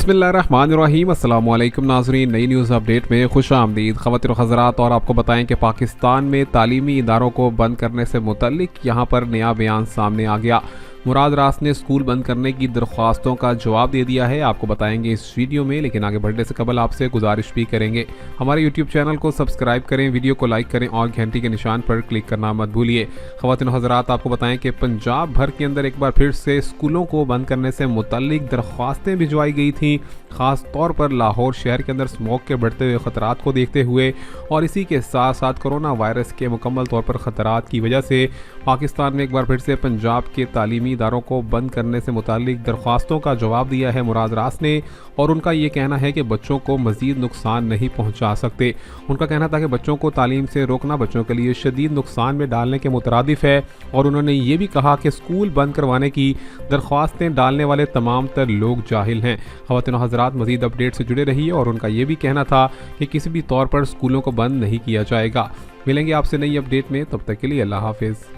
बिस्मिल्लाहिर्रहमानिर्रहीम। अस्सलाम वालेकुम नाज़रीन, नई न्यूज़ अपडेट में खुश आमदीद ख़वातीन और हज़रात। और आपको बताएं कि पाकिस्तान में तालीमी इदारों को बंद करने से मुतल्लिक यहाँ पर नया बयान सामने आ गया। मुराद रास ने स्कूल बंद करने की दरख्वास्तों का जवाब दे दिया है, आपको बताएंगे इस वीडियो में। लेकिन आगे बढ़ने से कबल आपसे गुजारिश भी करेंगे, हमारे यूट्यूब चैनल को सब्सक्राइब करें, वीडियो को लाइक करें और घंटी के निशान पर क्लिक करना मत भूलिए। ख़वातीन और हज़रात, आपको बताएं कि पंजाब भर के अंदर एक बार फिर से स्कूलों को बंद करने से मुतल्लिक दरख्वास्तें भिजवाई गई थी, ख़ास तौर पर लाहौर शहर के अंदर स्मोक के बढ़ते हुए ख़तरात को देखते हुए और इसी के साथ साथ कोरोना वायरस के मुकम्मल तौर पर ख़तरात की वजह से पाकिस्तान में एक बार फिर से पंजाब के तालीमी इदारों को बंद करने से मुतालिक दरख्वास्तों का जवाब दिया है मुराद रास ने। और उनका ये कहना है कि बच्चों को मज़ीद नुकसान नहीं पहुंचा सकते। उनका कहना था कि बच्चों को तालीम से रोकना बच्चों के लिए शदीद नुकसान में डालने के मुतरादिफ है। और उन्होंने ये भी कहा कि स्कूल बंद करवाने की दरख्वास्तें डालने वाले तमाम तर लोग जाहिल हैं। ख़वातीन और हज़रात, मज़ीद अपडेट से जुड़े रहिए। और उनका ये भी कहना था कि किसी भी तौर पर स्कूलों को बंद नहीं किया जाएगा। मिलेंगे आपसे नई अपडेट में, तब तक के लिए अल्लाह हाफिज़।